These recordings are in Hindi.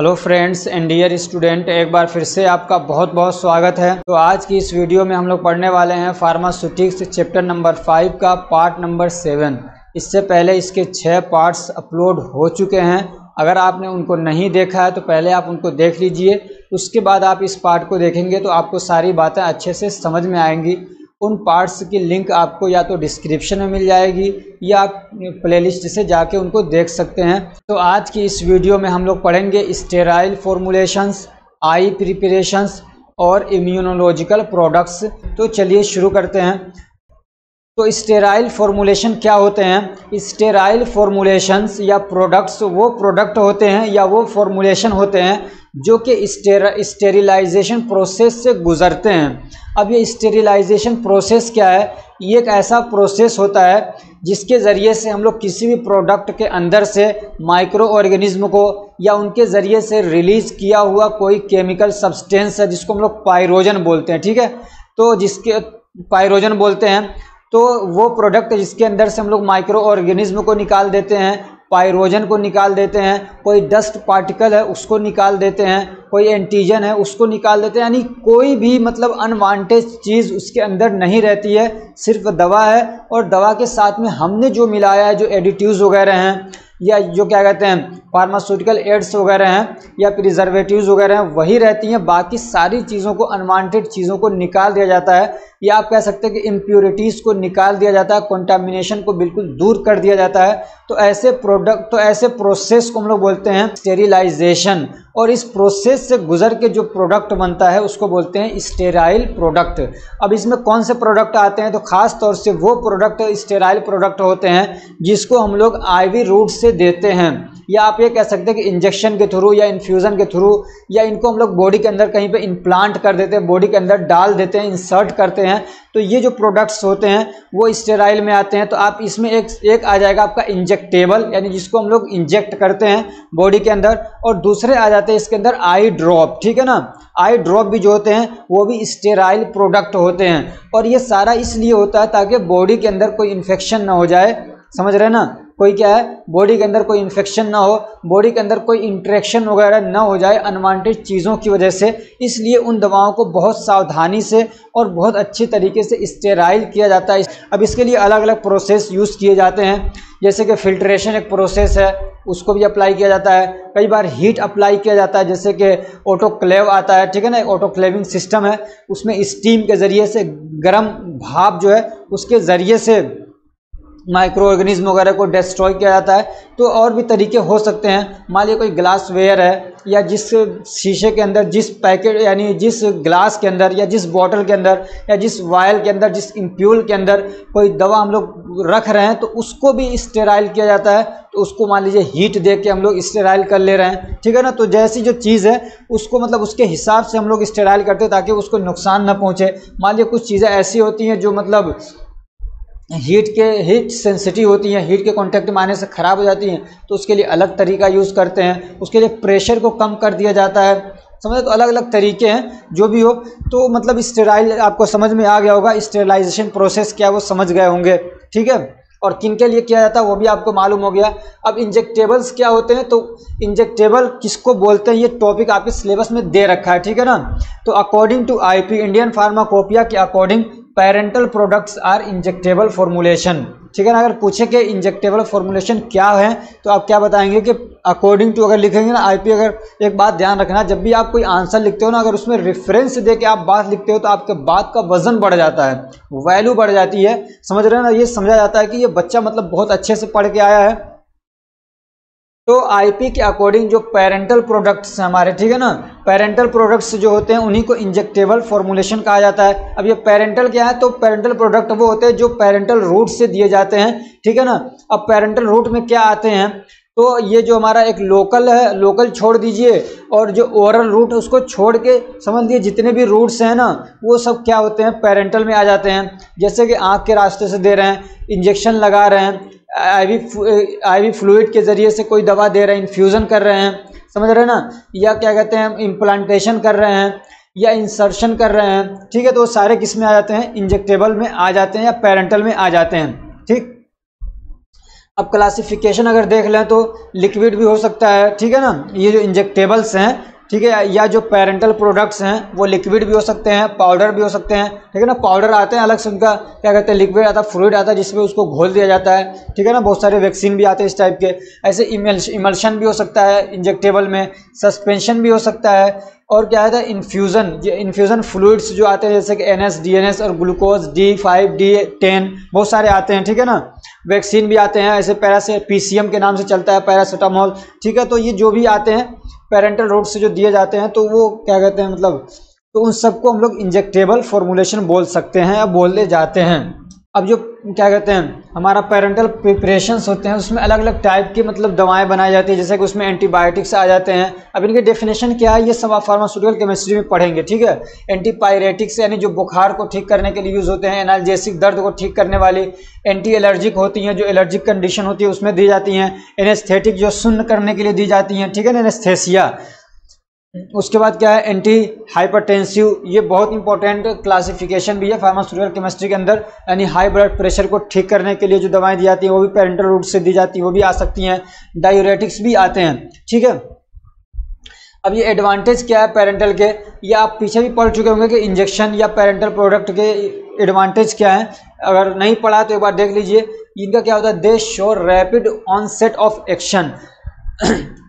Hello friends and dear student, एक बार फिर से आपका बहुत बहुत स्वागत है। तो आज की इस वीडियो में हम लोग पढ़ने वाले हैं फार्मास्यूटिक्स चैप्टर नंबर 5 का पार्ट नंबर 7। इससे पहले इसके 6 पार्ट्स अपलोड हो चुके हैं। अगर आपने उनको नहीं देखा है तो पहले आप उनको देख लीजिए, उसके बाद आप इस पार्ट को देखेंगे तो आपको सारी बातें अच्छे से समझ में आएंगी। उन पार्ट्स की लिंक आपको या तो डिस्क्रिप्शन में मिल जाएगी या आप प्लेलिस्ट से जाके उनको देख सकते हैं। तो आज की इस वीडियो में हम लोग पढ़ेंगे स्टेराइल फॉर्मुलेशंस, आई प्रिपरेशंस और इम्यूनोलॉजिकल प्रोडक्ट्स। तो चलिए शुरू करते हैं। तो स्टेराइल फॉर्मुलेशन क्या होते हैं? स्टेराइल फॉर्मुलेशंस या प्रोडक्ट्स वो प्रोडक्ट होते हैं या वो फॉर्मुलेशन होते हैं जो कि स्टेरिलाइजेशन प्रोसेस से गुजरते हैं। अब ये स्टेरिलाइजेशन प्रोसेस क्या है? ये एक ऐसा प्रोसेस होता है जिसके ज़रिए से हम लोग किसी भी प्रोडक्ट के अंदर से माइक्रो ऑर्गेनिज्म को या उनके ज़रिए से रिलीज़ किया हुआ कोई केमिकल सब्सटेंस है जिसको हम लोग पाइरोजन बोलते हैं, ठीक है। तो जिसके पाइरोजन बोलते हैं तो वो प्रोडक्ट जिसके अंदर से हम लोग माइक्रो ऑर्गेनिज्म को निकाल देते हैं, पाइरोजन को निकाल देते हैं, कोई डस्ट पार्टिकल है उसको निकाल देते हैं, कोई एंटीजन है उसको निकाल देते हैं, यानी कोई भी मतलब अनवांटेड चीज़ उसके अंदर नहीं रहती है, सिर्फ दवा है। और दवा के साथ में हमने जो मिलाया है, जो एडिटिव्स वगैरह हैं या जो क्या कहते हैं फार्मास्यूटिकल एड्स वगैरह हैं या प्रिजर्वेटिव्स वगैरह हैं, वही रहती हैं। बाकी सारी चीज़ों को, अनवांटेड चीज़ों को निकाल दिया जाता है, या आप कह सकते हैं कि इम्प्योरिटीज़ को निकाल दिया जाता है, कंटामिनेशन को बिल्कुल दूर कर दिया जाता है। तो ऐसे प्रोसेस को हम लोग बोलते हैं स्टेरिलाइजेशन। और इस प्रोसेस से गुजर के जो प्रोडक्ट बनता है उसको बोलते हैं स्टेराइल प्रोडक्ट। अब इसमें कौन से प्रोडक्ट आते हैं? तो खास तौर से वो प्रोडक्ट स्टेराइल प्रोडक्ट होते हैं जिसको हम लोग आईवी रूट से देते हैं, या आप ये कह सकते हैं कि इंजेक्शन के थ्रू या इन्फ्यूज़न के थ्रू, या इनको हम लोग बॉडी के अंदर कहीं पे इम्प्लांट कर देते हैं, बॉडी के अंदर डाल देते हैं, इंसर्ट करते हैं। तो ये जो प्रोडक्ट्स होते हैं वो स्टेराइल में आते हैं। तो आप इसमें एक आ जाएगा आपका इंजेक्टेबल, यानी जिसको हम लोग इंजेक्ट करते हैं बॉडी के अंदर, और दूसरे आ जाते हैं इसके अंदर आई ड्रॉप, ठीक है ना। आई ड्रॉप भी जो होते हैं वो भी स्टेराइल प्रोडक्ट होते हैं। और ये सारा इसलिए होता है ताकि बॉडी के अंदर कोई इन्फेक्शन ना हो जाए, समझ रहे हैं ना। कोई क्या है, बॉडी के अंदर कोई इन्फेक्शन ना हो, बॉडी के अंदर कोई इंटरेक्शन वगैरह ना हो जाए अनवांटेड चीज़ों की वजह से। इसलिए उन दवाओं को बहुत सावधानी से और बहुत अच्छी तरीके से स्टेराइल किया जाता है। अब इसके लिए अलग अलग प्रोसेस यूज़ किए जाते हैं, जैसे कि फिल्ट्रेशन एक प्रोसेस है, उसको भी अप्लाई किया जाता है। कई बार हीट अप्लाई किया जाता है, जैसे कि ऑटोक्लेव आता है, ठीक है ना। एक ऑटोक्लेविंग सिस्टम है, उसमें स्टीम के ज़रिए से गर्म भाप जो है उसके ज़रिए से माइक्रो ऑर्गेनिज्म वगैरह को डिस्ट्रॉय किया जाता है। तो और भी तरीके हो सकते हैं। मान लीजिए कोई ग्लास वेयर है, या जिस शीशे के अंदर, जिस पैकेट यानी जिस ग्लास के अंदर या जिस बॉटल के अंदर या जिस वायल के अंदर, जिस इम्प्यूल के अंदर कोई दवा हम लोग रख रहे हैं तो उसको भी स्टेराइल किया जाता है। तो उसको मान लीजिए हीट दे के हम लोग स्टेराइल कर ले रहे हैं, ठीक है ना। तो जैसी जो चीज़ है उसको मतलब उसके हिसाब से हम लोग स्टेराइल करते हैं ताकि उसको नुकसान ना पहुँचे। मान लीजिए कुछ चीज़ें ऐसी होती हैं जो मतलब हीट सेंसिटिव होती हैं, हीट के कांटेक्ट में आने से ख़राब हो जाती हैं, तो उसके लिए अलग तरीका यूज़ करते हैं। उसके लिए प्रेशर को कम कर दिया जाता है, समझे। तो अलग अलग तरीके हैं जो भी हो। तो मतलब स्टेराइल आपको समझ में आ गया होगा, स्टेरिलाइजेशन प्रोसेस क्या है वो समझ गए होंगे, ठीक है। और किन के लिए किया जाता है वो भी आपको मालूम हो गया। अब इंजेक्टेबल्स क्या होते हैं? तो इंजेक्टेबल किसको बोलते हैं ये टॉपिक आपके सिलेबस में दे रखा है, ठीक है ना। तो according to IP, Indian pharmacopoeia के according parenteral products are injectable formulation, ठीक है ना। अगर पूछे कि इंजेक्टेबल फॉर्मुलेशन क्या है तो आप क्या बताएंगे कि अकॉर्डिंग टू अगर लिखेंगे ना आईपी। अगर एक बात ध्यान रखना, जब भी आप कोई आंसर लिखते हो ना, अगर उसमें रेफरेंस दे के आप बात लिखते हो तो आपके बात का वजन बढ़ जाता है, वैल्यू बढ़ जाती है, समझ रहे हैं ना। ये समझा जाता है कि ये बच्चा मतलब बहुत अच्छे से पढ़ के आया है। तो आईपी के अकॉर्डिंग जो पेरेंटल प्रोडक्ट्स हैं हमारे, ठीक है ना, पेरेंटल प्रोडक्ट्स जो होते हैं उन्हीं को इंजेक्टेबल फॉर्मुलेशन कहा जाता है। अब ये पेरेंटल क्या है? तो पेरेंटल प्रोडक्ट वो होते हैं जो पेरेंटल रूट से दिए जाते हैं, ठीक है ना। अब पेरेंटल रूट में क्या आते हैं? तो ये जो हमारा एक लोकल है, लोकल छोड़ दीजिए, और जो ओरल रूट है उसको छोड़ के समझ लीजिए जितने भी रूट्स हैं ना वो सब क्या होते हैं? पेरेंटल में आ जाते हैं। जैसे कि आँख के रास्ते से दे रहे हैं, इंजेक्शन लगा रहे हैं, आईवी फ्लूइड के ज़रिए से कोई दवा दे रहे हैं, इन्फ्यूज़न कर रहे हैं, समझ रहे हैं ना, या क्या कहते हैं इम्प्लांटेशन कर रहे हैं या इंसर्शन कर रहे हैं, ठीक है। तो सारे किस में आ जाते हैं? इंजेक्टेबल में आ जाते हैं या पेरेंटल में आ जाते हैं, ठीक। अब क्लासिफिकेशन अगर देख लें तो लिक्विड भी हो सकता है, ठीक है ना, ये जो इंजेक्टेबल्स हैं, ठीक है, या जो पेरेंटल प्रोडक्ट्स हैं वो लिक्विड भी हो सकते हैं, पाउडर भी हो सकते हैं, ठीक है ना। पाउडर आते हैं अलग से, उनका क्या कहते हैं, लिक्विड आता है, फ्लूइड आता है जिसमें उसको घोल दिया जाता है, ठीक है ना। बहुत सारे वैक्सीन भी आते हैं इस टाइप के। ऐसे इमल्शन भी हो सकता है इंजेक्टेबल में, सस्पेंशन भी हो सकता है, और क्या है इन्फ्यूज़न, ये इन्फ्यूज़न फ्लूइड्स जो आते हैं जैसे कि NS, DNS और ग्लूकोज D5, D10 बहुत सारे आते हैं, ठीक है ना। वैक्सीन भी आते हैं, ऐसे PCM के नाम से चलता है, पैरासीटामोल, ठीक है। तो ये जो भी आते हैं पेरेंटल रूट से जो दिए जाते हैं तो वो क्या कहते हैं, मतलब तो उन सबको हम लोग इंजेक्टेबल फॉर्मुलेशन बोल सकते हैं या बोले जाते हैं। अब जो क्या कहते हैं हमारा पेरेंटल प्रिपरेशंस होते हैं उसमें अलग अलग टाइप की मतलब दवाएं बनाई जाती है, जैसे कि उसमें एंटीबायोटिक्स आ जाते हैं। अब इनके डेफिनेशन क्या है ये सब आप फार्मास्यूटिकल केमिस्ट्री में पढ़ेंगे, ठीक है। एंटीपायरेटिक्स यानी जो बुखार को ठीक करने के लिए यूज़ होते हैं, एनाल्जेसिक दर्द को ठीक करने वाली, एंटी एलर्जिक होती हैं जो एलर्जिक कंडीशन होती है उसमें दी जाती हैं, एनेस्थेटिक जो सुन्न करने के लिए दी जाती हैं, ठीक है ना, एनेस्थेसिया। उसके बाद क्या है एंटी हाइपरटेंसिव, ये बहुत इंपॉर्टेंट क्लासिफिकेशन भी है फार्मास्यूटिकल केमिस्ट्री के अंदर, यानी हाई ब्लड प्रेशर को ठीक करने के लिए जो दवाएं दी जाती हैं वो भी पेरेंटल रूट से दी जाती हैं, वो भी आ सकती हैं। डायूरेटिक्स भी आते हैं, ठीक है। अब ये एडवांटेज क्या है पेरेंटल के, ये आप पीछे भी पढ़ चुके होंगे कि इंजेक्शन या पेरेंटल प्रोडक्ट के एडवांटेज क्या है। अगर नहीं पढ़ा तो एक बार देख लीजिए। इनका क्या होता है, they show rapid onset of action.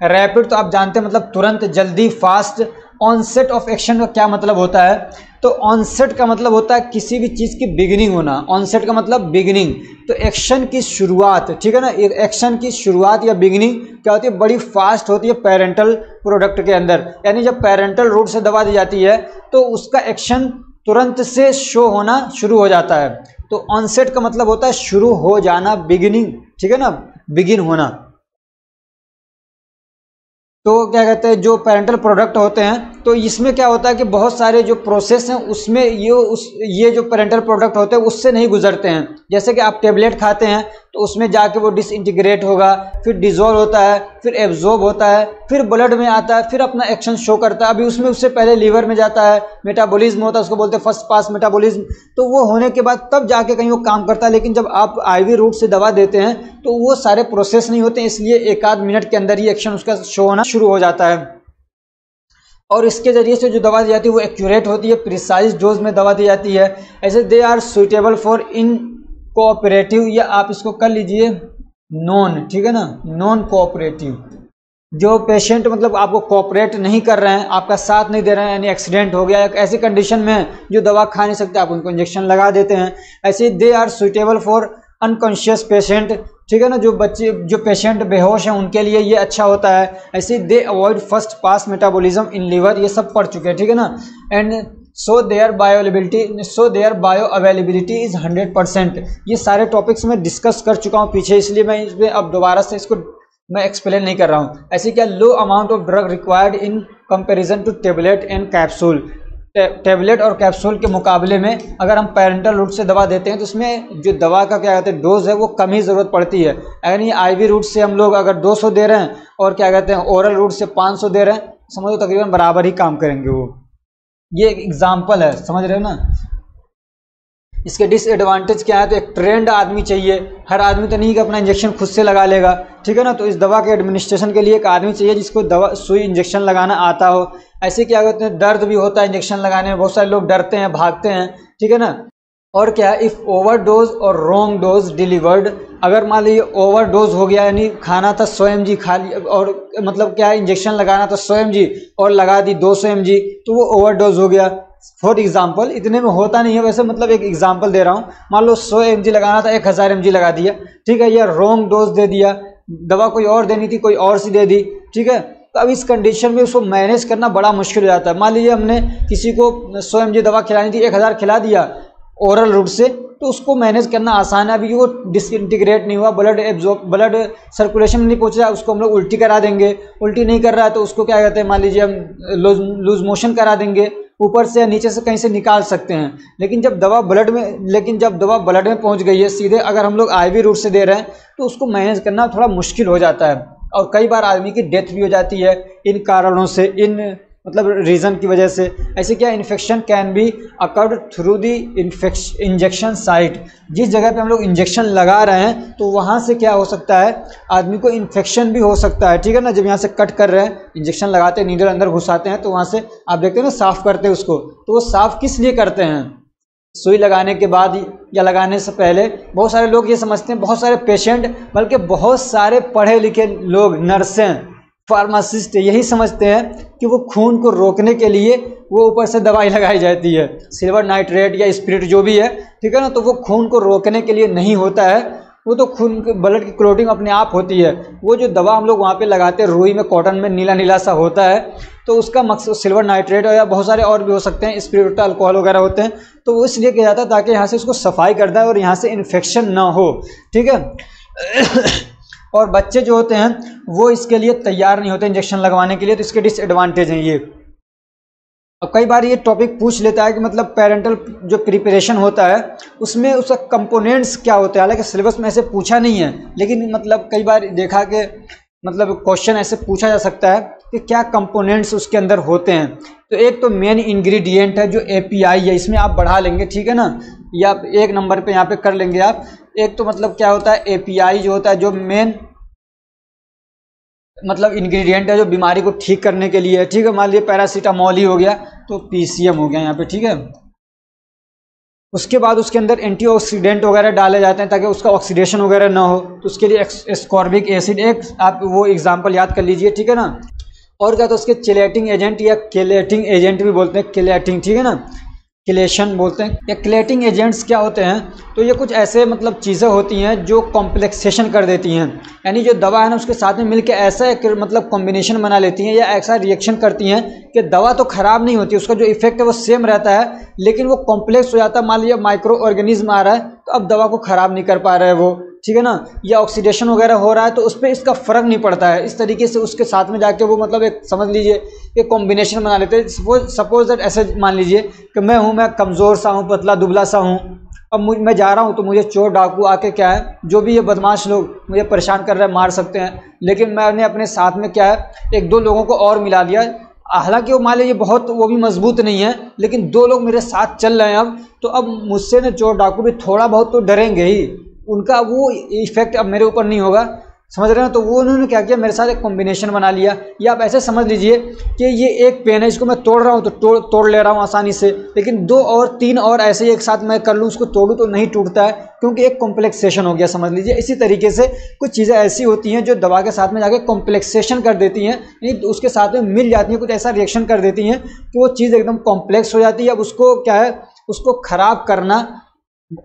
Rapid तो आप जानते हैं मतलब तुरंत, जल्दी, फास्ट। ऑनसेट ऑफ एक्शन का क्या मतलब होता है, तो ऑनसेट का मतलब होता है किसी भी चीज़ की बिगिनिंग होना। ऑनसेट का मतलब बिगिनिंग, तो एक्शन की शुरुआत, ठीक है ना। एक्शन की शुरुआत या बिगिनिंग क्या होती है, बड़ी फास्ट होती है पेरेंटल प्रोडक्ट के अंदर। यानी जब पेरेंटल रूट से दवा दी जाती है तो उसका एक्शन तुरंत से शो होना शुरू हो जाता है। तो ऑनसेट का मतलब होता है शुरू हो जाना, बिगिनिंग, ठीक है ना, बिगिन होना। तो क्या कहते हैं जो पेरेंटल प्रोडक्ट होते हैं तो इसमें क्या होता है कि बहुत सारे जो प्रोसेस हैं उसमें ये जो पेरेंटल प्रोडक्ट होते हैं उससे नहीं गुजरते हैं। जैसे कि आप टेबलेट खाते हैं तो उसमें जाके वो डिसइंटीग्रेट होगा, फिर डिजोल्व होता है, फिर एब्जॉर्ब होता है, फिर ब्लड में आता है, फिर अपना एक्शन शो करता है। अभी उसमें उससे पहले लीवर में जाता है, मेटाबॉलिज्म होता है, उसको बोलते हैं फर्स्ट पास मेटाबॉलिज्म। तो वो होने के बाद तब जाके कहीं वो काम करता है। लेकिन जब आप IV रूट से दवा देते हैं तो वो सारे प्रोसेस नहीं होते, इसलिए एक आध मिनट के अंदर ही एक्शन उसका शो होना शुरू हो जाता है। और इसके जरिए से जो दवा दी जाती है वो एक्यूरेट होती है, प्रिसाइज डोज में दवा दी जाती है। ऐसे they are suitable for in cooperative, या आप इसको कर लीजिए नॉन, ठीक है ना, नॉन कोऑपरेटिव। जो पेशेंट मतलब आपको कोऑपरेट नहीं कर रहे हैं, आपका साथ नहीं दे रहे हैं, यानी एक्सीडेंट हो गया, एक ऐसी कंडीशन में जो दवा खा नहीं सकते, आप उनको इंजेक्शन लगा देते हैं। ऐसे they are suitable for unconscious patient, ठीक है ना, जो पेशेंट बेहोश हैं उनके लिए ये अच्छा होता है। ऐसे they avoid first pass metabolism in liver, ये सब पढ़ चुके हैं, ठीक है ना। And so their bioavailability is 100%। ये सारे टॉपिक्स मैं डिस्कस कर चुका हूँ पीछे, इसलिए मैं इसमें अब दोबारा से इसको मैं एक्सप्लेन नहीं कर रहा हूँ। ऐसे क्या low amount of drug required in comparison to tablet and capsule. Tablet और कैप्सूल के मुकाबले में अगर हम पेरेंटल रूट से दवा देते हैं तो उसमें जो दवा का क्या कहते हैं डोज है वो कम ही ज़रूरत पड़ती है। अगर ये IV रूट से हम लोग अगर 200 दे रहे हैं और क्या कहते हैं ओरल रूट से 500 दे रहे हैं, समझो तकरीबन बराबर ही काम करेंगे वो। ये एक एग्जाम्पल है, समझ रहे हो ना। इसके डिसएडवांटेज क्या है, तो एक ट्रेंड आदमी चाहिए। हर आदमी तो नहीं कि अपना इंजेक्शन खुद से लगा लेगा, ठीक है ना। तो इस दवा के एडमिनिस्ट्रेशन के लिए एक आदमी चाहिए जिसको दवा सुई इंजेक्शन लगाना आता हो। ऐसे क्या कहते हैं दर्द भी होता है इंजेक्शन लगाने में, बहुत सारे लोग डरते हैं, भागते हैं, ठीक है ना। और क्या, इफ़ ओवरडोज और रॉन्ग डोज डिलीवर्ड, अगर मान लीजिए ओवरडोज हो गया, यानी खाना था 100 mg खा लिया, और मतलब क्या इंजेक्शन लगाना था 100 mg और लगा दी 200 mg, तो वो ओवरडोज हो गया। फॉर एग्जाम्पल, इतने में होता नहीं है वैसे, मतलब एक एग्जाम्पल दे रहा हूँ। मान लो 100 mg लगाना था, 1000 mg लगा दिया, ठीक है, या रॉन्ग डोज दे दिया, दवा कोई और देनी थी कोई और सी दे दी, ठीक है। तो अब इस कंडीशन में उसको मैनेज करना बड़ा मुश्किल हो जाता है। मान लीजिए हमने किसी को 100 mg दवा खिलानी थी, 1000 खिला दिया ओरल रूट से, तो उसको मैनेज करना आसान है। अभी वो डिसइंटीग्रेट नहीं हुआ, ब्लड सर्कुलेशन नहीं पहुंच रहा है, उसको हम लोग उल्टी करा देंगे। उल्टी नहीं कर रहा है तो उसको क्या कहते हैं, मान लीजिए हम लूज मोशन करा देंगे, ऊपर से या नीचे से कहीं से निकाल सकते हैं। लेकिन जब दवा ब्लड में पहुंच गई है सीधे, अगर हम लोग IV रूट से दे रहे हैं तो उसको मैनेज करना थोड़ा मुश्किल हो जाता है। और कई बार आदमी की डेथ भी हो जाती है इन कारणों से, इन मतलब रीज़न की वजह से। ऐसे क्या infection can be occurred through the injection site, जिस जगह पे हम लोग इंजेक्शन लगा रहे हैं तो वहाँ से क्या हो सकता है, आदमी को इन्फेक्शन भी हो सकता है, ठीक है ना। जब यहाँ से कट कर रहे हैं, इंजेक्शन लगाते हैं, नीडल अंदर घुसाते हैं, तो वहाँ से आप देखते हैं ना साफ़ करते हैं उसको, तो वो साफ़ किस लिए करते हैं, सुई लगाने के बाद या लगाने से पहले। बहुत सारे लोग ये समझते हैं, बहुत सारे पेशेंट, बल्कि बहुत सारे पढ़े लिखे लोग, नर्सें, फार्मासिस्ट यही समझते हैं कि वो खून को रोकने के लिए वो ऊपर से दवाई लगाई जाती है, सिल्वर नाइट्रेट या स्पिरिट जो भी है, ठीक है ना। तो वो खून को रोकने के लिए नहीं होता है, वो तो खून ब्लड की क्लोटिंग अपने आप होती है। वो जो दवा हम लोग वहाँ पे लगाते हैं, रुई में, कॉटन में नीला नीला सा होता है, तो उसका मकसद सिल्वर नाइट्रेट या बहुत सारे और भी हो सकते हैं, स्पिरिट अल्कोहल वगैरह होते हैं, तो वो इसलिए किया जाता है ताकि यहाँ से उसको सफाई कर दें और यहाँ से इन्फेक्शन ना हो, ठीक है। और बच्चे जो होते हैं वो इसके लिए तैयार नहीं होते इंजेक्शन लगवाने के लिए, तो इसके डिसएडवांटेज हैं ये। और कई बार ये टॉपिक पूछ लेता है कि मतलब पेरेंटल जो प्रिपरेशन होता है उसमें उसका कंपोनेंट्स क्या होते हैं। हालांकि सिलेबस में ऐसे पूछा नहीं है, लेकिन मतलब कई बार देखा कि मतलब क्वेश्चन ऐसे पूछा जा सकता है कि क्या कंपोनेंट्स उसके अंदर होते हैं। तो एक तो मेन इंग्रेडिएंट है जो एपीआई है, इसमें आप बढ़ा लेंगे, ठीक है ना, या 1 नंबर पे यहाँ पे कर लेंगे आप। एक तो मतलब क्या होता है, एपीआई जो होता है, जो मेन मतलब इंग्रेडिएंट है जो बीमारी को ठीक करने के लिए है, ठीक है। मान लीजिए पैरासीटामोल ही हो गया तो पीसीएम हो गया यहाँ पे, ठीक है। उसके बाद उसके अंदर एंटीऑक्सीडेंट वगैरह डाले जाते हैं ताकि उसका ऑक्सीडेशन वगैरह ना हो, तो उसके लिए एस्कॉर्बिक एसिड, एक आप वो एग्जांपल याद कर लीजिए, ठीक है ना। और क्या तो उसके चेलेटिंग एजेंट या केलेटिंग एजेंट भी बोलते हैं, केलेटिंग, ठीक है ना, किलेशन बोलते हैं। या क्लेटिंग एजेंट्स क्या होते हैं, तो ये कुछ ऐसे मतलब चीज़ें होती हैं जो कॉम्प्लेक्सेशन कर देती हैं, यानी जो दवा है ना उसके साथ में मिलकर ऐसा एक मतलब कॉम्बिनेशन बना लेती हैं या ऐसा रिएक्शन करती हैं कि दवा तो ख़राब नहीं होती, उसका जो इफेक्ट है वो सेम रहता है, लेकिन वो कॉम्प्लेक्स हो जाता है। मान लीजिए माइक्रो ऑर्गेनिज्म आ रहा है तो अब दवा को ख़राब नहीं कर पा रहा है वो, ठीक है ना, या ऑक्सीडेशन वगैरह हो रहा है तो उस पर इसका फ़र्क नहीं पड़ता है। इस तरीके से उसके साथ में जाके वो मतलब एक समझ लीजिए एक कॉम्बिनेशन बना लेते हैं। सपोज दैट ऐसे मान लीजिए कि मैं कमज़ोर सा हूँ, पतला दुबला सा हूँ, अब मैं जा रहा हूँ तो मुझे चोर डाकू आके क्या है, जो भी ये बदमाश लोग मुझे परेशान कर रहे हैं, मार सकते हैं, लेकिन मैंने अपने साथ में क्या है 1-2 लोगों को और मिला दिया। हालांकि वो मान लीजिए बहुत वो भी मजबूत नहीं है, लेकिन 2 लोग मेरे साथ चल रहे हैं अब, तो अब मुझसे ना चोर डाकू भी थोड़ा बहुत तो डरेंगे ही, उनका वो इफेक्ट अब मेरे ऊपर नहीं होगा, समझ रहे हैं। तो वो उन्होंने क्या किया, मेरे साथ एक कॉम्बिनेशन बना लिया। या आप ऐसे समझ लीजिए कि ये एक पेन है, इसको मैं तोड़ रहा हूँ तो तोड़ ले रहा हूँ आसानी से, लेकिन 2 और 3 और ऐसे ही एक साथ मैं कर लूँ, उसको तोड़ूँ तो नहीं टूटता है, क्योंकि एक कॉम्प्लेक्सेशन हो गया, समझ लीजिए। इसी तरीके से कुछ चीज़ें ऐसी होती हैं जो दवा के साथ में जाके कॉम्प्लेक्सेशन कर देती हैं, यानी उसके साथ में मिल जाती हैं, कुछ ऐसा रिएक्शन कर देती हैं कि वो चीज़ एकदम कॉम्प्लेक्स हो जाती है। अब उसको क्या है, उसको ख़राब करना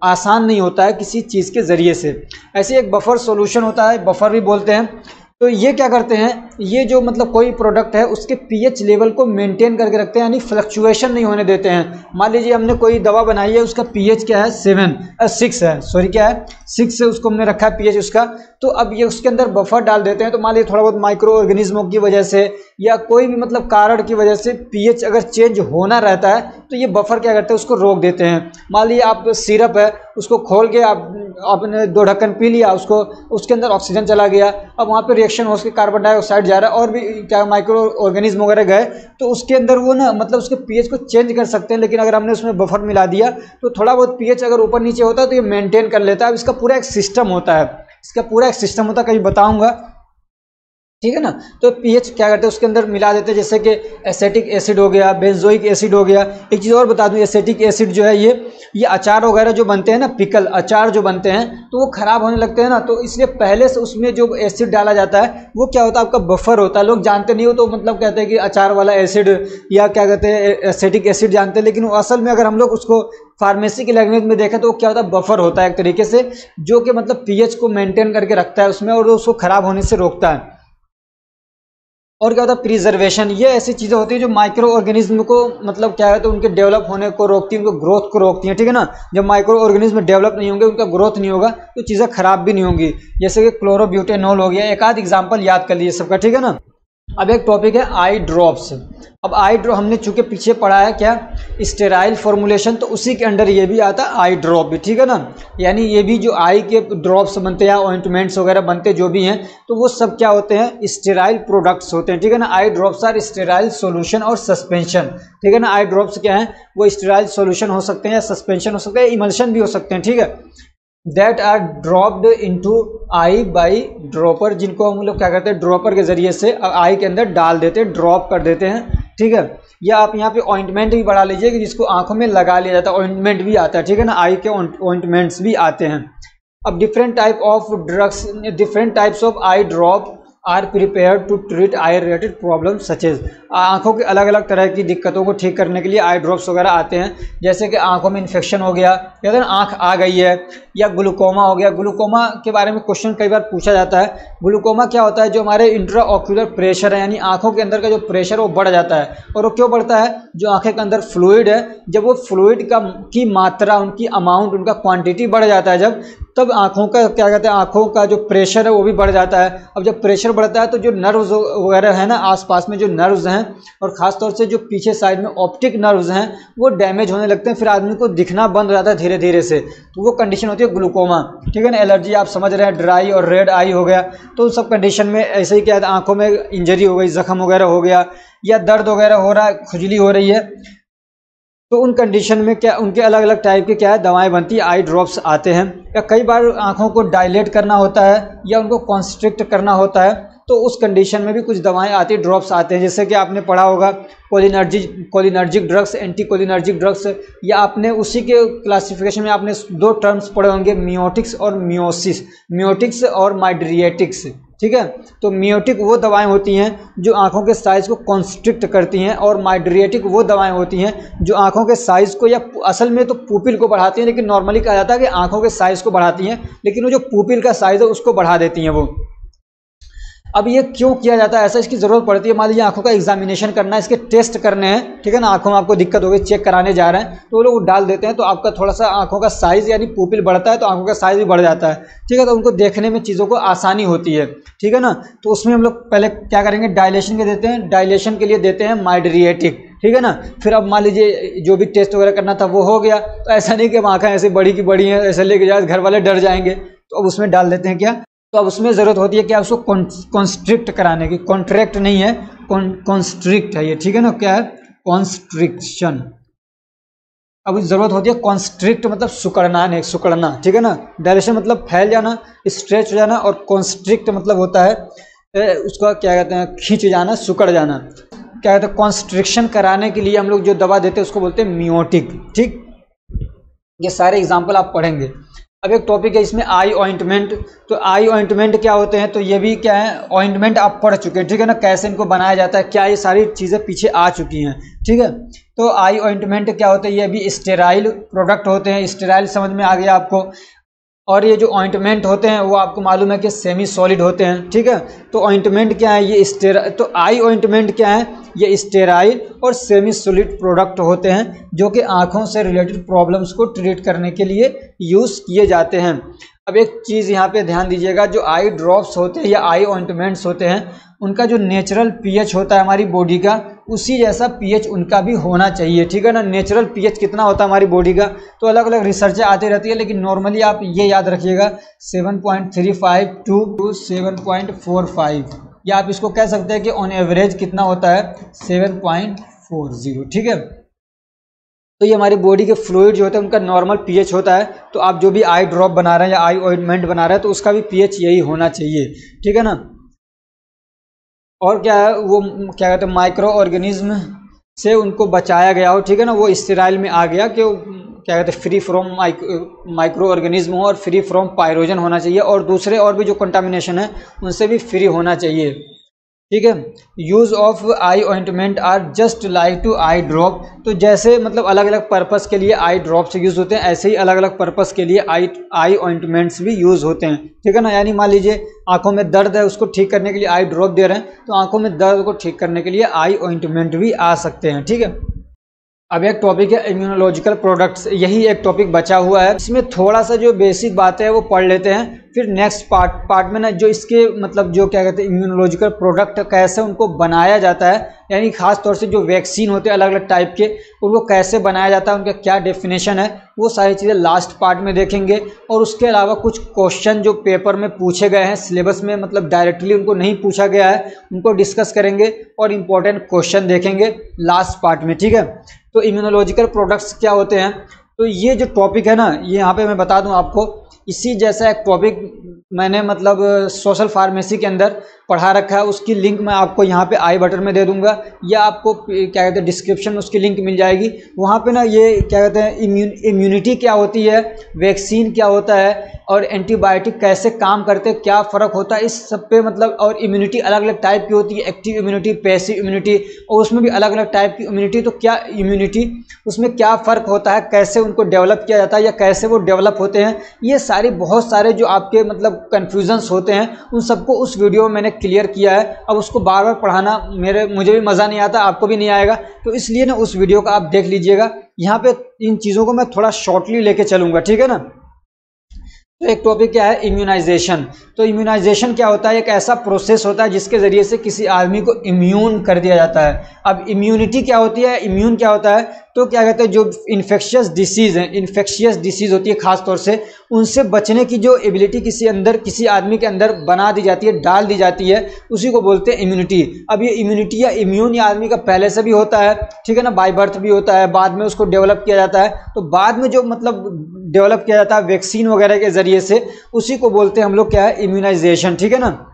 आसान नहीं होता है किसी चीज़ के ज़रिए से। ऐसे एक बफर सॉल्यूशन होता है, बफर भी बोलते हैं। तो ये क्या करते हैं, ये जो मतलब कोई प्रोडक्ट है उसके पीएच लेवल को मेंटेन करके रखते हैं, यानी फ्लक्चुएशन नहीं होने देते हैं। मान लीजिए हमने कोई दवा बनाई है, उसका पीएच क्या है 6 है, सॉरी क्या है 6 से उसको हमने रखा है पीएच उसका, तो अब ये उसके अंदर बफर डाल देते हैं। तो मान लीजिए थोड़ा बहुत माइक्रो ऑर्गेनिज्मों की वजह से या कोई भी मतलब कारण की वजह से पीएच अगर चेंज होना रहता है तो ये बफर क्या करते हैं, उसको रोक देते हैं। मान लीजिए आप सिरप है, उसको खोल के आपने 2 ढक्कन पी लिया, उसको उसके अंदर ऑक्सीजन चला गया, अब वहाँ पे रिएक्शन हो के कार्बन डाइऑक्साइड जा रहा है और भी क्या माइक्रो ऑर्गेनिज्म वगैरह गए, तो उसके अंदर वो ना मतलब उसके पीएच को चेंज कर सकते हैं। लेकिन अगर हमने उसमें बफर मिला दिया तो थोड़ा बहुत पीएच अगर ऊपर नीचे होता है तो ये मेंटेन कर लेता है। अब इसका पूरा एक सिस्टम होता है, कभी बताऊंगा, ठीक है ना। तो पीएच क्या करते हैं उसके अंदर मिला देते हैं, जैसे कि एसेटिक एसिड हो गया, बेंजोइक एसिड हो गया। एक चीज़ और बता दूं, एसेटिक एसिड जो है ये अचार वगैरह जो बनते हैं ना, पिकल अचार जो बनते हैं तो वो ख़राब होने लगते हैं ना, तो इसलिए पहले से उसमें जो एसिड डाला जाता है वो क्या होता है, आपका बफर होता है। लोग जानते नहीं हो तो मतलब कहते हैं कि अचार वाला एसिड या क्या कहते हैं एसेटिक एसिड जानते हैं, लेकिन वो असल में अगर हम लोग उसको फार्मेसी की लैंग्वेज में देखें तो क्या होता है, बफर होता है एक तरीके से, जो कि मतलब पीएच को मेंटेन करके रखता है उसमें और उसको ख़राब होने से रोकता है। और क्या होता है, प्रिजर्वेशन। ये ऐसी चीज़ें होती है जो माइक्रो ऑर्गेनिज्म को मतलब क्या है तो उनके डेवलप होने को रोकती है, उनको ग्रोथ को रोकती हैं, ठीक है ना। जब माइक्रो ऑर्गेनिज्म डेवलप नहीं होंगे, उनका ग्रोथ नहीं होगा तो चीज़ें खराब भी नहीं होंगी। जैसे कि क्लोरोब्यूटेनॉल हो गया, एक आध एग्जाम्पल याद कर लीजिए सबका, ठीक है ना। अब एक टॉपिक है आई ड्रॉप्स। अब आई ड्रॉप हमने चूंकि पीछे पढ़ा है क्या, स्टेराइल फॉर्मुलेशन, तो उसी के अंडर ये भी आता है आई ड्रॉप भी, ठीक है ना। यानी ये भी जो आई के ड्रॉप्स बनते हैं या ऑइंटमेंट्स वगैरह बनते जो भी हैं, तो वो सब क्या होते हैं, स्टेराइल प्रोडक्ट्स होते हैं, ठीक है ना। Eye drops are sterile solution और सस्पेंशन, ठीक है ना। आई ड्रॉप्स क्या है, वो स्टेराइल सॉल्यूशन हो सकते हैं या सस्पेंशन हो सकते हैं, इमल्शन भी हो सकते हैं, ठीक है। That are dropped into eye by dropper, जिनको हम लोग क्या करते हैं, ड्रॉपर के जरिए से आई के अंदर डाल देते हैं, ड्रॉप कर देते हैं, ठीक है। या आप यहाँ पे ऑइंटमेंट भी बढ़ा लीजिए कि जिसको आंखों में लगा लिया जाता है, ऑइंटमेंट भी आता है, ठीक है ना। आई के ऑइंटमेंट्स भी आते हैं। अब different type of drugs, different types of eye drop are prepare to treat eye related problem such as, आंखों के अलग अलग तरह की दिक्कतों को ठीक करने के लिए आई ड्रॉप्स वगैरह आते हैं। जैसे कि आंखों में इन्फेक्शन हो गया, कहते हैं ना आंख आ गई है, या ग्लूकोमा हो गया। ग्लूकोमा के बारे में क्वेश्चन कई बार पूछा जाता है। ग्लूकोमा क्या होता है, जो हमारे इंट्रा ऑक्यूलर प्रेशर है, यानी आंखों के अंदर का जो प्रेशर वो बढ़ जाता है। और वो क्यों बढ़ता है, जो आंखें के अंदर फ्लूइड है, जब वो फ्लूइड की मात्रा, उनकी अमाउंट, उनका क्वांटिटी बढ़ जाता है जब, तब आंखों का क्या कहते हैं, आंखों का जो प्रेशर है वो भी बढ़ जाता है। अब जब प्रेशर बढ़ता है तो जो नर्व्स वगैरह है ना, आसपास में जो नर्व्स हैं, और खासतौर से जो पीछे साइड में ऑप्टिक नर्व्स हैं, वो डैमेज होने लगते हैं, फिर आदमी को दिखना बंद हो जाता है धीरे धीरे से। तो वो कंडीशन होती है ग्लूकोमा, ठीक है ना। एलर्जी आप समझ रहे हैं, ड्राई और रेड आई हो गया, तो उन सब कंडीशन में ऐसे ही क्या है, आंखों में इंजरी हो गई, जख्म वगैरह हो गया, या दर्द वगैरह हो रहा है, खुजली हो रही है, तो उन कंडीशन में क्या, उनके अलग अलग टाइप के क्या है दवाएं बनती है, आई ड्रॉप्स आते हैं। या कई बार आंखों को डायलेट करना होता है या उनको कॉन्स्ट्रिक्ट करना होता है, तो उस कंडीशन में भी कुछ दवाएं आती है, ड्रॉप्स आते हैं। जैसे कि आपने पढ़ा होगा cholinergic drugs, anti cholinergic drugs, या आपने उसी के क्लासिफिकेशन में आपने दो टर्म्स पढ़े होंगे, मियोटिक्स और मियोसिस, मियोटिक्स और माइड्रिएटिक्स, ठीक है। तो मियोटिक वो दवाएं होती हैं जो आंखों के साइज को कॉन्स्ट्रिक्ट करती हैं, और माइड्रिएटिक वो दवाएं होती हैं जो आंखों के साइज को, या असल में तो पुपिल को बढ़ाती हैं, लेकिन नॉर्मली कहा जाता है कि आंखों के साइज को बढ़ाती हैं, लेकिन वो जो पुपिल का साइज है उसको बढ़ा देती हैं वो। अब ये क्यों किया जाता है ऐसा, इसकी ज़रूरत पड़ती है। मान लीजिए आंखों का एग्जामिनेशन करना है, इसके टेस्ट करने हैं, ठीक है ना, आंखों में आपको दिक्कत हो गई, चेक कराने जा रहे हैं, तो वो लोग डाल देते हैं, तो आपका थोड़ा सा आंखों का साइज़ यानी पुपिल बढ़ता है, तो आंखों का साइज़ भी बढ़ जाता है, ठीक है। तो उनको देखने में चीज़ों को आसानी होती है, ठीक है ना। तो उसमें हम लोग पहले क्या करेंगे, डायलेशन के देते हैं, डायलेशन के लिए देते हैं माइड्रिएटिक, ठीक है ना। फिर अब मान लीजिए जो भी टेस्ट वगैरह करना था वो हो गया, तो ऐसा नहीं कि आंखें ऐसे बड़ी की बड़ी हैं, ऐसे लेके जाए घर वाले डर जाएंगे, तो अब उसमें डाल देते हैं क्या, तो अब उसमें ज़रूरत होती है क्या, उसको कॉन्स्ट्रिक्ट कराने की, कॉन्ट्रैक्ट नहीं है, कॉन्स्ट्रिक्ट है ये, ठीक है ना, क्या है, कॉन्स्ट्रिक्शन। अब ज़रूरत होती है कॉन्स्ट्रिक्ट मतलब सुकड़ना, नहीं सुकड़ना, ठीक है ना। डायलेशन मतलब फैल जाना, स्ट्रेच हो जाना, और कॉन्स्ट्रिक्ट मतलब होता है उसका क्या कहते हैं, खींच जाना, सुकड़ जाना। क्या कहते हैं, कॉन्स्ट्रिक्शन कराने के लिए हम लोग जो दवा देते हैं उसको बोलते हैं मियोटिक, ठीक। ये सारे एग्जाम्पल आप पढ़ेंगे। अब एक टॉपिक है इसमें आई ऑइंटमेंट। तो आई ऑइंटमेंट क्या होते हैं, तो ये भी क्या है, ऑइंटमेंट आप पढ़ चुके हैं, ठीक है ना, कैसे इनको बनाया जाता है, क्या ये सारी चीज़ें पीछे आ चुकी हैं, ठीक है। तो आई ऑइंटमेंट क्या होते हैं, ये भी स्टेराइल प्रोडक्ट होते हैं, स्टेराइल समझ में आ गया आपको। और ये जो ऑइंटमेंट होते हैं वो आपको मालूम है कि सेमी सॉलिड होते हैं, ठीक है। तो ऑइंटमेंट क्या है, ये तो आई ऑइंटमेंट क्या है, ये स्टेराइल और सेमी सॉलिड प्रोडक्ट होते हैं जो कि आँखों से रिलेटेड प्रॉब्लम्स को ट्रीट करने के लिए यूज़ किए जाते हैं। अब एक चीज़ यहाँ पे ध्यान दीजिएगा, जो आई ड्रॉप्स होते हैं या आई ऑइंटमेंट्स होते हैं, उनका जो नेचुरल पीएच होता है हमारी बॉडी का, उसी जैसा पीएच उनका भी होना चाहिए, ठीक है ना। नेचुरल पीएच कितना होता है हमारी बॉडी का, तो अलग अलग रिसर्चें आती रहती है, लेकिन नॉर्मली आप ये याद रखिएगा 7.35 टू 7.45, या आप इसको कह सकते हैं कि ऑन एवरेज कितना होता है, 7.40, ठीक है। तो ये हमारी बॉडी के फ्लूइड जो होते हैं उनका नॉर्मल पीएच होता है। तो आप जो भी आई ड्रॉप बना रहे हैं या आई ऑइंटमेंट बना रहे हैं, तो उसका भी पीएच यही होना चाहिए, ठीक है ना। और क्या है, वो क्या कहते हैं, माइक्रो ऑर्गेनिज्म से उनको बचाया गया हो, ठीक है ना, वो स्टेराइल में आ गया कि क्या कहते हैं, फ्री फ्रॉम माइक्रो ऑर्गेनिज्म हो, और फ्री फ्रॉम पायरोजन होना चाहिए, और दूसरे और भी जो कंटामिनेशन है उनसे भी फ्री होना चाहिए, ठीक है। Use of eye ointment are just like to eye drop. तो जैसे मतलब अलग अलग पर्पस के लिए आई ड्रॉप से यूज़ होते हैं, ऐसे ही अलग अलग पर्पस के लिए आई ऑइंटमेंट्स भी यूज़ होते हैं, ठीक है ना। यानी मान लीजिए आंखों में दर्द है, उसको ठीक करने के लिए आई ड्रॉप दे रहे हैं, तो आंखों में दर्द को ठीक करने के लिए आई ऑइंटमेंट भी आ सकते हैं, ठीक है। अब एक टॉपिक है इम्यूनोलॉजिकल प्रोडक्ट्स, यही एक टॉपिक बचा हुआ है। इसमें थोड़ा सा जो बेसिक बातें हैं वो पढ़ लेते हैं, फिर नेक्स्ट पार्ट में ना जो इसके मतलब जो क्या कहते हैं इम्यूनोलॉजिकल प्रोडक्ट कैसे उनको बनाया जाता है, यानी खास तौर से जो वैक्सीन होते हैं अलग अलग टाइप के उनको कैसे बनाया जाता है, उनका क्या डेफिनेशन है, वो सारी चीज़ें लास्ट पार्ट में देखेंगे। और उसके अलावा कुछ क्वेश्चन जो पेपर में पूछे गए हैं, सिलेबस में मतलब डायरेक्टली उनको नहीं पूछा गया है, उनको डिस्कस करेंगे और इम्पोर्टेंट क्वेश्चन देखेंगे लास्ट पार्ट में, ठीक है। तो इम्यूनोलॉजिकल प्रोडक्ट्स क्या होते हैं, तो ये जो टॉपिक है ना, ये यहाँ पे मैं बता दूं आपको, इसी जैसा एक टॉपिक मैंने मतलब सोशल फार्मेसी के अंदर पढ़ा रखा है, उसकी लिंक मैं आपको यहाँ पे आई बटन में दे दूंगा, या आपको क्या कहते हैं डिस्क्रिप्शन में उसकी लिंक मिल जाएगी। वहाँ पे ना ये क्या कहते हैं इम्यूनिटी क्या होती है, वैक्सीन क्या होता है और एंटीबायोटिक कैसे काम करते हैं, क्या फ़र्क होता है, इस सब पे मतलब, और इम्यूनिटी अलग अलग टाइप की होती है, एक्टिव इम्यूनिटी, पैसिव इम्यूनिटी, और उसमें भी अलग अलग टाइप की इम्यूनिटी। तो क्या इम्यूनिटी उसमें क्या फ़र्क होता है, कैसे उनको डेवलप किया जाता है या कैसे वो डेवलप होते हैं, ये सारी बहुत सारे जो आपके मतलब कन्फ्यूजन्स होते हैं उन सबको उस वीडियो में मैंने क्लियर किया है। अब उसको बार बार पढ़ाना मुझे भी मज़ा नहीं आता, आपको भी नहीं आएगा, तो इसलिए ना उस वीडियो का आप देख लीजिएगा। यहाँ पे इन चीज़ों को मैं थोड़ा शॉर्टली लेके चलूँगा, ठीक है ना। तो एक टॉपिक क्या है, इम्यूनाइजेशन। तो इम्यूनाइजेशन क्या होता है, एक ऐसा प्रोसेस होता है जिसके ज़रिए से किसी आदमी को इम्यून कर दिया जाता है। अब इम्यूनिटी क्या होती है, इम्यून क्या होता है, तो क्या कहते हैं जो इन्फेक्शियस डिसीज़ हैं, इन्फेक्शियस डिसीज़ होती है खास तौर से, उनसे बचने की जो एबिलिटी किसी आदमी के अंदर बना दी जाती है, डाल दी जाती है, उसी को बोलते हैं इम्यूनिटी। अब ये इम्यूनिटी या इम्यून या आदमी का पहले से भी होता है, ठीक है ना, बाय बर्थ भी होता है, बाद में उसको डेवलप किया जाता है। तो बाद में जो मतलब डेवलप किया जाता है वैक्सीन वगैरह के जरिए से, उसी को बोलते हैं हम लोग क्या है, इम्यूनाइजेशन, ठीक है ना।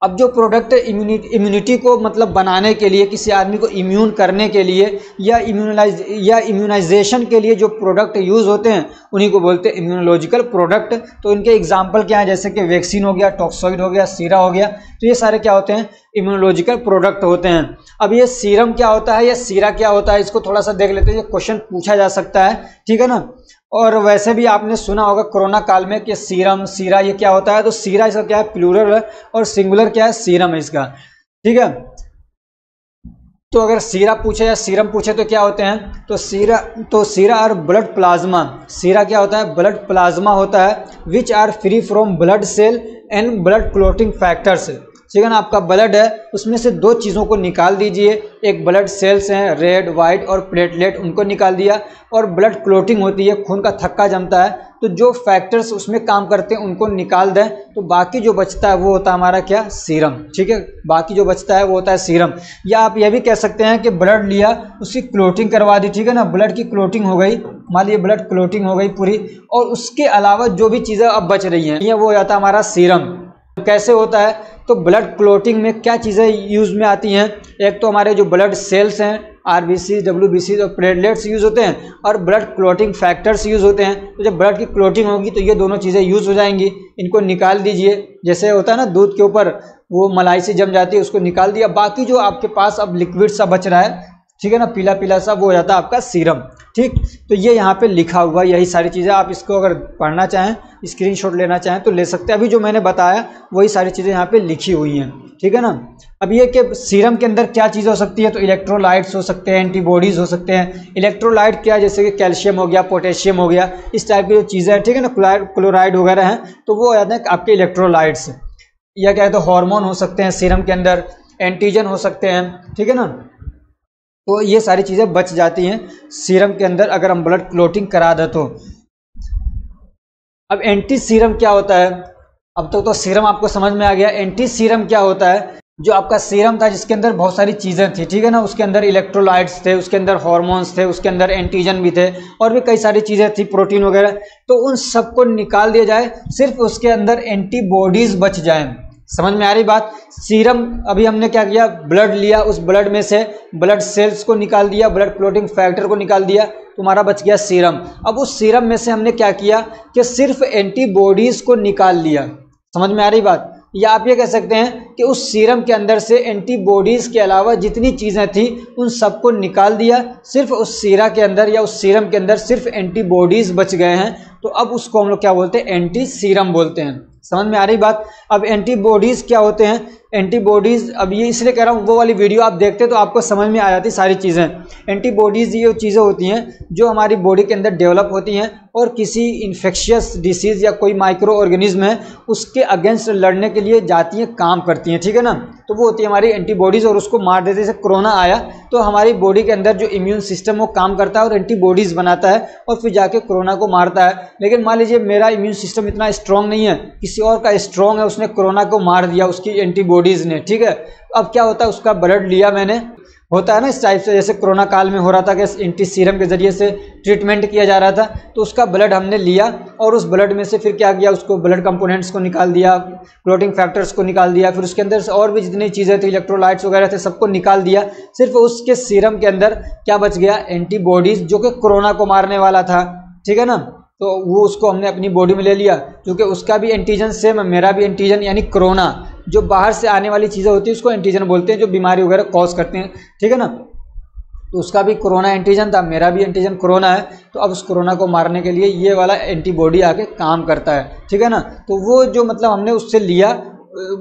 अब जो प्रोडक्ट इम्यूनिटी को मतलब बनाने के लिए, किसी आदमी को इम्यून करने के लिए या इम्यूनाइजेशन के लिए जो प्रोडक्ट यूज़ होते हैं उन्हीं को बोलते हैं इम्यूनोलॉजिकल प्रोडक्ट। तो इनके एग्जांपल क्या है, जैसे कि वैक्सीन हो गया, टॉक्सोइड हो गया, सीरा हो गया, तो ये सारे क्या होते हैं, इम्यूनोलॉजिकल प्रोडक्ट होते हैं। अब ये सीरम क्या होता है या सीरा क्या होता है, इसको थोड़ा सा देख लेते हैं, ये क्वेश्चन पूछा जा सकता है, ठीक है ना। और वैसे भी आपने सुना होगा कोरोना काल में कि सीरम, सीरा ये क्या होता है, तो सीरा इसका क्या है, प्लूरल है, और सिंगुलर क्या है, सीरम है इसका, ठीक है। तो अगर सीरा पूछे या सीरम पूछे तो क्या होते हैं, तो सीरा और ब्लड प्लाज्मा, सीरा क्या होता है, ब्लड प्लाज्मा होता है, which are free from blood cell and blood clotting factors, ठीक है ना। आपका ब्लड है, उसमें से दो चीज़ों को निकाल दीजिए, एक ब्लड सेल्स हैं, रेड, वाइट और प्लेटलेट, उनको निकाल दिया, और ब्लड क्लोटिंग होती है, खून का थक्का जमता है, तो जो फैक्टर्स उसमें काम करते हैं उनको निकाल दें, तो बाकी जो बचता है वो होता है हमारा क्या, सीरम, ठीक है। बाकी जो बचता है वो होता है सीरम। या आप ये भी कह सकते हैं कि ब्लड लिया, उसकी क्लोटिंग करवा दी, ठीक है ना, ब्लड की क्लोटिंग हो गई, मान लीजिए ब्लड क्लोटिंग हो गई पूरी, और उसके अलावा जो भी चीज़ें अब बच रही हैं, ये वो जाता है हमारा सीरम। कैसे होता है, तो ब्लड क्लोटिंग में क्या चीज़ें यूज़ में आती हैं, एक तो हमारे जो ब्लड सेल्स हैं, आरबीसी, डब्ल्यूबीसी और प्लेटलेट्स यूज़ होते हैं, और ब्लड क्लोटिंग फैक्टर्स यूज़ होते हैं। तो जब ब्लड की क्लोटिंग होगी तो ये दोनों चीज़ें यूज़ हो जाएंगी, इनको निकाल दीजिए। जैसे होता है ना दूध के ऊपर वो मलाई सी जम जाती है, उसको निकाल दिया, बाकी जो आपके पास अब लिक्विड सा बच रहा है, ठीक है ना, पीला पीला सा, वो हो जाता है आपका सीरम, ठीक। तो ये यहाँ पे लिखा हुआ यही सारी चीज़ें, आप इसको अगर पढ़ना चाहें, स्क्रीनशॉट लेना चाहें तो ले सकते हैं। अभी जो मैंने बताया वही सारी चीज़ें यहाँ पे लिखी हुई हैं, ठीक है ना। अब ये कि सीरम के अंदर क्या चीज़ हो सकती है, तो इलेक्ट्रोलाइट्स हो सकते हैं, एंटीबॉडीज़ हो सकते हैं। इलेक्ट्रोलाइट क्या है, जैसे कि कैल्शियम हो गया, पोटेशियम हो गया, इस टाइप की जो चीज़ें हैं, ठीक है ना, क्लोराइड वगैरह हैं, तो वो हो जाते हैं आपके इलेक्ट्रोलाइट्स। या क्या है, तो हार्मोन हो सकते हैं सीरम के अंदर, एंटीजन हो सकते हैं, ठीक है ना। तो ये सारी चीज़ें बच जाती हैं सीरम के अंदर अगर हम ब्लड क्लोटिंग करा दें तो। अब एंटी सीरम क्या होता है, अब तक तो सीरम आपको समझ में आ गया। एंटी सीरम क्या होता है, जो आपका सीरम था जिसके अंदर बहुत सारी चीज़ें थी, ठीक है ना, उसके अंदर इलेक्ट्रोलाइट्स थे, उसके अंदर हार्मोन्स थे, उसके अंदर एंटीजन भी थे, और भी कई सारी चीज़ें थी, प्रोटीन वगैरह, तो उन सबको निकाल दिया जाए, सिर्फ उसके अंदर एंटीबॉडीज़ बच जाएं। समझ में आ रही बात। सीरम अभी हमने क्या किया, ब्लड लिया, उस ब्लड में से ब्लड सेल्स को निकाल दिया, ब्लड क्लोटिंग फैक्टर को निकाल दिया, तुम्हारा बच गया सीरम। अब उस सीरम में से हमने क्या किया कि सिर्फ एंटीबॉडीज़ को निकाल लिया। समझ में आ रही बात। या आप ये कह सकते हैं कि उस सीरम के अंदर से एंटीबॉडीज़ के अलावा जितनी चीज़ें थी उन सबको निकाल दिया, सिर्फ उस सीरा के अंदर या उस सीरम के अंदर सिर्फ एंटीबॉडीज़ बच गए हैं, तो अब उसको हम लोग क्या बोलते हैं, एंटी सीरम बोलते हैं। समझ में आ रही बात। अब एंटीबॉडीज़ क्या होते हैं, एंटीबॉडीज़, अब ये इसलिए कह रहा हूँ वो वाली वीडियो आप देखते तो आपको समझ में आ जाती सारी चीज़ें। एंटीबॉडीज़ ये चीज़ें होती हैं जो हमारी बॉडी के अंदर डेवलप होती हैं और किसी इन्फेक्शियस डिसीज़ या कोई माइक्रो ऑर्गेनिज्म है उसके अगेंस्ट लड़ने के लिए जाती हैं, काम करती हैं, ठीक है ना। तो वो होती है हमारी एंटीबॉडीज़ और उसको मार देते। जैसे कोरोना आया तो हमारी बॉडी के अंदर जो इम्यून सिस्टम वो काम करता है और एंटीबॉडीज़ बनाता है और फिर जाके कोरोना को मारता है। लेकिन मान लीजिए मेरा इम्यून सिस्टम इतना स्ट्रॉन्ग नहीं है, किसी और का स्ट्रॉन्ग है, उसने कोरोना को मार दिया उसकी एंटीबॉडीज़ ने, ठीक है। अब क्या होता है, उसका ब्लड लिया मैंने, होता है ना इस टाइप से, जैसे कोरोना काल में हो रहा था कि एंटी सीरम के ज़रिए से ट्रीटमेंट किया जा रहा था, तो उसका ब्लड हमने लिया और उस ब्लड में से फिर क्या किया, उसको ब्लड कंपोनेंट्स को निकाल दिया, क्लोटिंग फैक्टर्स को निकाल दिया, फिर उसके अंदर से और भी जितनी चीज़ें थी, इलेक्ट्रोलाइट्स वगैरह थे, सबको निकाल दिया। सिर्फ उसके सीरम के अंदर क्या बच गया, एंटीबॉडीज़, जो कि कोरोना को मारने वाला था, ठीक है ना। तो वो उसको हमने अपनी बॉडी में ले लिया, क्योंकि उसका भी एंटीजन सेम है, मेरा भी एंटीजन, यानी कोरोना, जो बाहर से आने वाली चीज़ें होती है उसको एंटीजन बोलते हैं, जो बीमारी वगैरह कॉज करते हैं, ठीक है ना। तो उसका भी कोरोना एंटीजन था, मेरा भी एंटीजन कोरोना है, तो अब उस कोरोना को मारने के लिए ये वाला एंटीबॉडी आके काम करता है, ठीक है ना। तो वो जो मतलब हमने उससे लिया,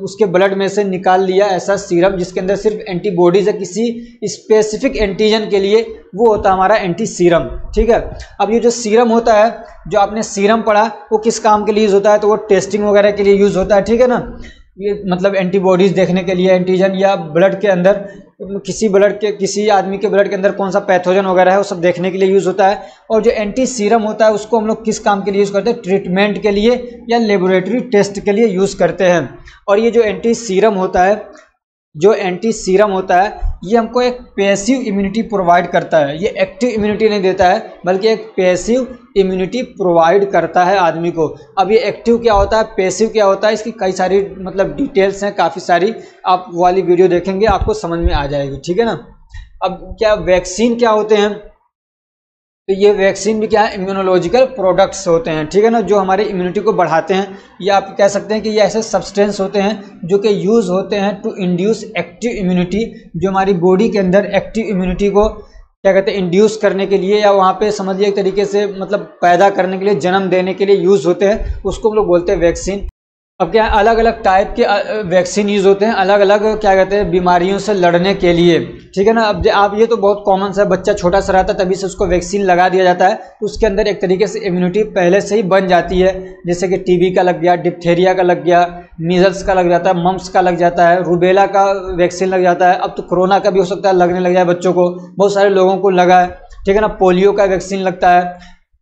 उसके ब्लड में से निकाल लिया ऐसा सीरम जिसके अंदर सिर्फ एंटीबॉडीज है किसी स्पेसिफिक एंटीजन के लिए, वो होता है हमारा एंटी सीरम, ठीक है। अब ये जो सीरम होता है, जो आपने सीरम पढ़ा, वो किस काम के लिए यूज़ होता है, तो वो टेस्टिंग वगैरह के लिए यूज़ होता है, ठीक है ना। ये मतलब एंटीबॉडीज़ देखने के लिए, एंटीजन, या ब्लड के अंदर किसी आदमी के ब्लड के अंदर कौन सा पैथोजन वगैरह है वो सब देखने के लिए यूज़ होता है। और जो एंटी सीरम होता है उसको हम लोग किस काम के लिए यूज़ करते हैं, ट्रीटमेंट के लिए या लेबोरेटरी टेस्ट के लिए यूज़ करते हैं। और ये जो एंटी सीरम होता है, ये हमको एक पैसिव इम्यूनिटी प्रोवाइड करता है, ये एक्टिव इम्यूनिटी नहीं देता है, बल्कि एक पैसिव इम्यूनिटी प्रोवाइड करता है आदमी को। अब ये एक्टिव क्या होता है, पैसिव क्या होता है, इसकी कई सारी मतलब डिटेल्स हैं, काफ़ी सारी, आप वाली वीडियो देखेंगे आपको समझ में आ जाएगी, ठीक है ना। अब क्या वैक्सीन क्या होते हैं, तो ये वैक्सीन भी क्या है, इम्यूनोलॉजिकल प्रोडक्ट्स होते हैं, ठीक है ना, जो हमारे इम्यूनिटी को बढ़ाते हैं, या आप कह सकते हैं कि ये ऐसे सब्सटेंस होते हैं जो कि यूज़ होते हैं टू इंड्यूस एक्टिव इम्यूनिटी, जो हमारी बॉडी के अंदर एक्टिव इम्यूनिटी को क्या कहते हैं, इंड्यूस करने के लिए, या वहाँ पे समझिए एक तरीके से मतलब पैदा करने के लिए, जन्म देने के लिए यूज़ होते हैं, उसको हम लोग बोलते हैं वैक्सीन। अब क्या है, अलग अलग टाइप के वैक्सीन यूज़ होते हैं अलग अलग क्या कहते हैं, बीमारियों से लड़ने के लिए, ठीक है ना। अब आप ये तो बहुत कॉमन सा, बच्चा छोटा सा रहता है तभी से उसको वैक्सीन लगा दिया जाता है, तो उसके अंदर एक तरीके से इम्यूनिटी पहले से ही बन जाती है, जैसे कि टीबी का लग गया, डिप्थेरिया का लग गया, मीजल्स का लग जाता है, मम्प्स का लग जाता है, रूबेला का वैक्सीन लग जाता है, अब तो कोरोना का भी हो सकता है लगने लग जाए बच्चों को, बहुत सारे लोगों को लगा है, ठीक है ना। पोलियो का वैक्सीन लगता है,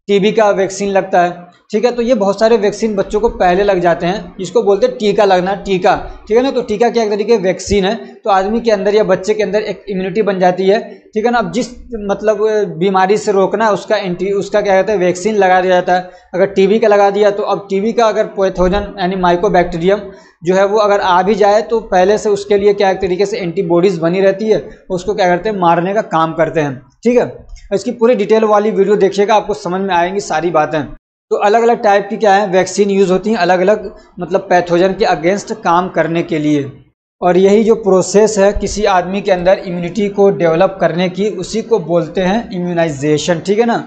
टीबी का वैक्सीन लगता है, ठीक है। तो ये बहुत सारे वैक्सीन बच्चों को पहले लग जाते हैं, जिसको बोलते हैं टीका लगना, टीका, ठीक है ना। तो टीका क्या एक तरीके वैक्सीन है, तो आदमी के अंदर या बच्चे के अंदर एक इम्यूनिटी बन जाती है, ठीक है ना। अब जिस मतलब बीमारी से रोकना है उसका क्या कहते हैं, वैक्सीन लगा दिया जाता है। अगर टीबी का लगा दिया तो अब टीबी का अगर पैथोजन यानी माइकोबैक्टीरियम जो है वो अगर आ भी जाए तो पहले से उसके लिए क्या एक तरीके से एंटीबॉडीज़ बनी रहती है, उसको क्या करते हैं, मारने का काम करते हैं, ठीक है। इसकी पूरी डिटेल वाली वीडियो देखिएगा, आपको समझ में आएंगी सारी बातें। तो अलग अलग टाइप की क्या है वैक्सीन यूज़ होती हैं, अलग अलग मतलब पैथोजन के अगेंस्ट काम करने के लिए। और यही जो प्रोसेस है किसी आदमी के अंदर इम्यूनिटी को डेवलप करने की, उसी को बोलते हैं इम्यूनाइजेशन, ठीक है ना।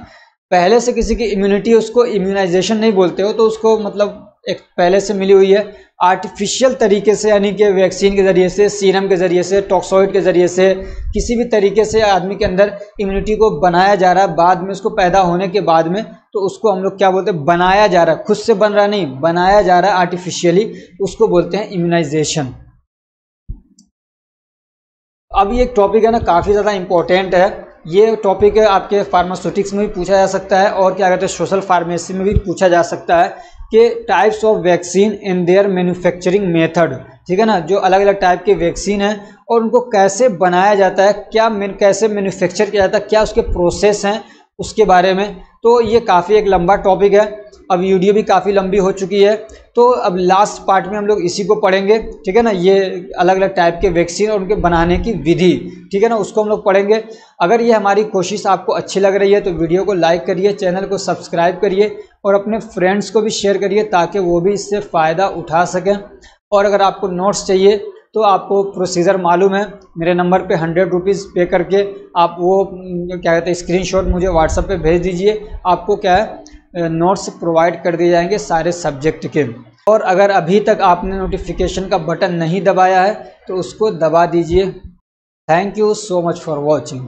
पहले से किसी की इम्यूनिटी, उसको इम्यूनाइजेशन नहीं बोलते हो, तो उसको मतलब एक पहले से मिली हुई है, आर्टिफिशियल तरीके से यानी कि वैक्सीन के ज़रिए से, सीरम के ज़रिए से, टॉक्सोइड के ज़रिए से, किसी भी तरीके से आदमी के अंदर इम्यूनिटी को बनाया जा रहा है, बाद में उसको पैदा होने के बाद में, तो उसको हम लोग क्या बोलते हैं, बनाया जा रहा है, खुद से बन रहा नहीं, बनाया जा रहा है आर्टिफिशियली, उसको बोलते हैं इम्यूनाइजेशन। अब ये एक टॉपिक है ना, काफ़ी ज़्यादा इंपॉर्टेंट है, ये टॉपिक है आपके फार्मास्यूटिक्स में भी पूछा जा सकता है, और क्या कहते हैं सोशल फार्मेसी में भी पूछा जा सकता है कि types of vaccine in their manufacturing method, ठीक है ना। जो अलग अलग टाइप के वैक्सीन हैं और उनको कैसे बनाया जाता है, कैसे मैन्युफैक्चर किया जाता है, क्या उसके प्रोसेस हैं, उसके बारे में। तो ये काफ़ी एक लंबा टॉपिक है, अब वीडियो भी काफ़ी लंबी हो चुकी है, तो अब लास्ट पार्ट में हम लोग इसी को पढ़ेंगे, ठीक है ना। ये अलग अलग टाइप के वैक्सीन और उनके बनाने की विधि, ठीक है ना, उसको हम लोग पढ़ेंगे। अगर ये हमारी कोशिश आपको अच्छी लग रही है तो वीडियो को लाइक करिए, चैनल को सब्सक्राइब करिए और अपने फ्रेंड्स को भी शेयर करिए, ताकि वो भी इससे फ़ायदा उठा सकें। और अगर आपको नोट्स चाहिए तो आपको प्रोसीजर मालूम है, मेरे नंबर पे 100 रुपीज़ पे करके आप वो क्या कहते हैं स्क्रीनशॉट मुझे व्हाट्सएप पे भेज दीजिए, आपको क्या है नोट्स प्रोवाइड कर दिए जाएंगे सारे सब्जेक्ट के। और अगर अभी तक आपने नोटिफिकेशन का बटन नहीं दबाया है तो उसको दबा दीजिए। Thank you so much for watching.